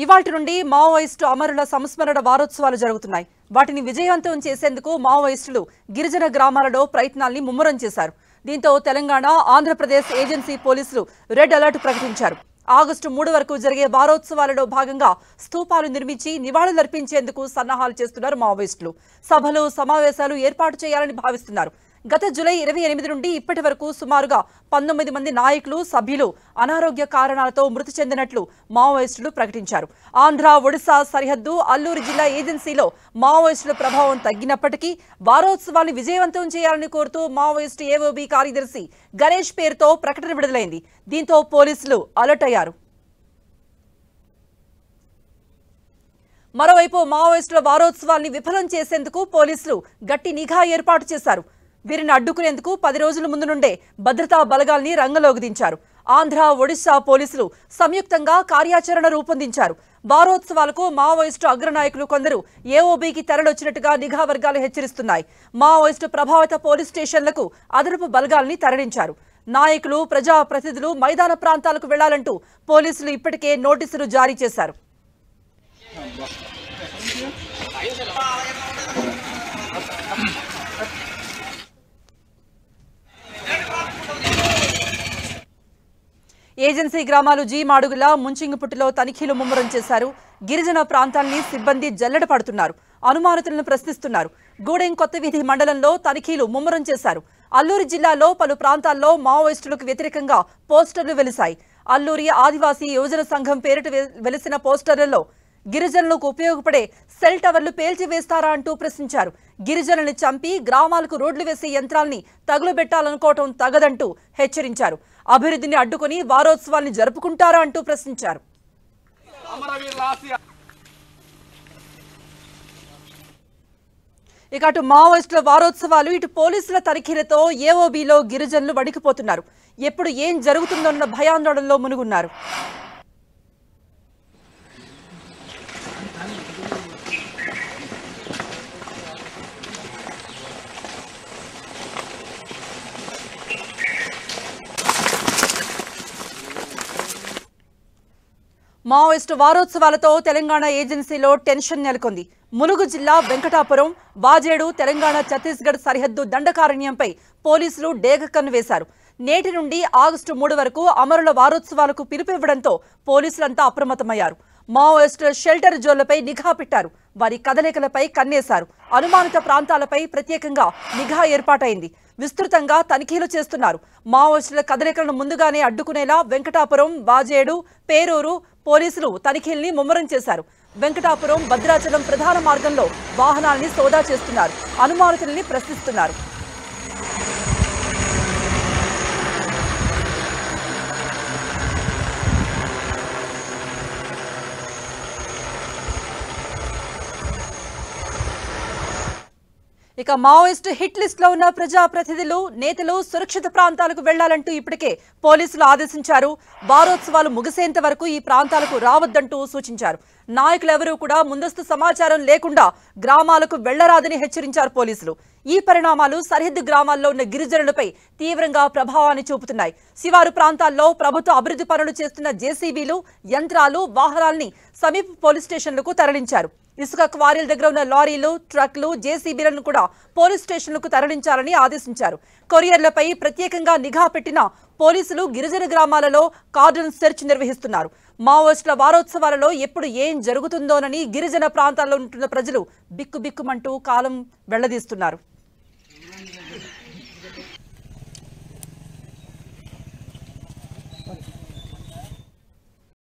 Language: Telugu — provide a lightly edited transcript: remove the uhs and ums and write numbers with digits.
ఇవాల్టి నుండి మావోయిస్టు అమరుల సంస్మరణ వారోత్సవాలు జరుగుతున్నాయి. వాటిని విజయవంతం చేసేందుకు మావోయిస్టులు గిరిజన గ్రామాలలో ప్రయత్నాల్ని ముమ్మరం చేశారు. దీంతో తెలంగాణ, ఆంధ్రప్రదేశ్ ఏజెన్సీ పోలీసులు రెడ్ అలర్ట్ ప్రకటించారు. ఆగస్టు 3 వరకు జరిగే వారోత్సవాలలో భాగంగా స్తూపాలు నిర్మించి నివాళులర్పించేందుకు సన్నాహాలు చేస్తున్నారు మావోయిస్టులు. సభలు, సమావేశాలు ఏర్పాటు చేయాలని భావిస్తున్నారు. గత జూలై 28 నుండి ఇప్పటి వరకు సుమారుగా 19 మంది నాయకులు, సభ్యులు అనారోగ్య కారణాలతో మృతి చెందినట్లు మావోయిస్టులు ప్రకటించారు. ఆంధ్ర, ఒడిశా సరిహద్దు అల్లూరు జిల్లా ఏజెన్సీలో మావోయిస్టుల ప్రభావం తగ్గినప్పటికీ వారోత్సవాన్ని విజయవంతం చేయాలని కోరుతూ మావోయిస్టు ఏఓబీ కార్యదర్శి గణేష్ పేరుతో ప్రకటన విడుదలైంది. దీంతో పోలీసులు అలర్ట్ అయ్యారు. మరోవైపు మావోయిస్టుల వారోత్సవాల్ని విఫలం చేసేందుకు పోలీసులు గట్టి నిఘా ఏర్పాటు చేశారు. వీరిని అడ్డుకునేందుకు 10 రోజుల ముందు నుండే భద్రతా బలగాల్ని రంగంలోకి దించారు. ఆంధ్ర, ఒడిశా పోలీసులు సంయుక్తంగా కార్యాచరణ రూపొందించారు. వారోత్సవాలకు మావోయిస్టు అగ్రనాయకులు కొందరు ఏఓబీకి తరలొచ్చినట్టుగా నిఘా వర్గాలు హెచ్చరిస్తున్నాయి. మావోయిస్టు ప్రభావిత పోలీస్ స్టేషన్లకు అదనపు బలగాల్ని తరలించారు. నాయకులు, ప్రజాప్రతినిధులు మైదాన ప్రాంతాలకు వెళ్లాలంటూ పోలీసులు ఇప్పటికే నోటీసులు జారీ చేశారు. ఏజెన్సీ గ్రామాలు జీ మాడుగుల, ముంచింగిపుట్టులో తనిఖీలు ముమ్మరం చేశారు. గిరిజన ప్రాంతాల్ని సిబ్బంది జల్లెడ పడుతున్నారు. అనుమానితులను ప్రశ్నిస్తున్నారు. గూడెం కొత్తవీధి మండలంలో తనిఖీలు ముమ్మరం చేశారు. అల్లూరి జిల్లాలో పలు ప్రాంతాల్లో మావోయిస్టులకు వ్యతిరేకంగా పోస్టర్లు వెలిశాయి. అల్లూరి ఆదివాసీ యువజన సంఘం పేరిట వెలిసిన పోస్టర్లలో గిరిజనులకు ఉపయోగపడే సెల్ టవర్లు పేల్చివేస్తారా అంటూ ప్రశ్నించారు. గిరిజనుల్ని చంపి గ్రామాలకు రోడ్లు వేసే యంత్రాల్ని తగులబెట్టాలనుకోవటం తగదంటూ హెచ్చరించారు. అభివృద్ధిని అడ్డుకుని వారోత్సవాల్ని జరుపుకుంటారా అంటూ ప్రశ్నించారు. ఇక అటు మావోయిస్టుల వారోత్సవాలు, ఇటు పోలీసుల తనిఖీలతో ఏఓబీలో గిరిజనులు వణికిపోతున్నారు. ఎప్పుడు ఏం జరుగుతుందోన్న భయాందోళనలో మునుగున్నారు. మావోయిస్టు వారోత్సవాలతో తెలంగాణ ఏజెన్సీలో టెన్షన్ నెలకొంది. ములుగు జిల్లా వెంకటాపురం, వాజేడు తెలంగాణ ఛత్తీస్గఢ్ సరిహద్దు దండకారణ్యంపై పోలీసులు డేగకన్ను వేశారు. నేటి నుండి ఆగస్టు 3 వరకు అమరుల వారోత్సవాలకు పిలుపివ్వడంతో పోలీసులంతా అప్రమత్తమయ్యారు. మావోయిస్టుల షెల్టర్ జోన్లపై నిఘా పెట్టారు. వారి కదలికలపై కన్నేశారు. అనుమానిత ప్రాంతాలపై ప్రత్యేకంగా నిఘా ఏర్పాటైంది. విస్తృతంగా తనిఖీలు చేస్తున్నారు. మావోయిస్టుల కదలికలను ముందుగానే అడ్డుకునేలా వెంకటాపురం, వాజేడు, పేరూరు పోలీసులు తనిఖీల్ని ముమ్మరం చేశారు. వెంకటాపురం, భద్రాచలం ప్రధాన మార్గంలో వాహనాల్ని సోదా చేస్తున్నారు. అనుమానితుల్ని ప్రశ్నిస్తున్నారు. ఇక మావోయిస్టు హిట్ లిస్ట్ లో ఉన్న ప్రజాప్రతినిధులు, నేతలు సురక్షిత ప్రాంతాలకు వెళ్లాలంటూ ఇప్పటికే పోలీసులు ఆదేశించారు. వారోత్సవాలు ముగిసేంత వరకు ఈ ప్రాంతాలకు రావద్దంటూ సూచించారు. నాయకులెవరూ కూడా ముందస్తు సమాచారం లేకుండా గ్రామాలకు వెళ్లరాదని హెచ్చరించారు పోలీసులు. ఈ పరిణామాలు సరిహద్దు గ్రామాల్లో ఉన్న గిరిజనులపై తీవ్రంగా ప్రభావాన్ని చూపుతున్నాయి. శివారు ప్రాంతాల్లో ప్రభుత్వ అభివృద్ధి పనులు చేస్తున్న జేసీబీలు, యంత్రాలు, వాహనాల్ని సమీప పోలీస్ స్టేషన్లకు తరలించారు. ఇసుక క్వారీల దగ్గర ఉన్న లారీలు, ట్రక్లు, జేసీబీలను కూడా పోలీస్ స్టేషన్లకు తరలించాలని ఆదేశించారు. కొరియర్లపై ప్రత్యేకంగా నిఘా పెట్టిన పోలీసులు గిరిజన గ్రామాలలో కార్డన్ సెర్చ్ నిర్వహిస్తున్నారు. మావోయిస్టుల వారోత్సవాలలో ఎప్పుడు ఏం జరుగుతుందోనని గిరిజన ప్రాంతాల్లో ఉంటున్న ప్రజలు బిక్కుబిక్కుమంటూ కాలం వెళ్లదీస్తున్నారు.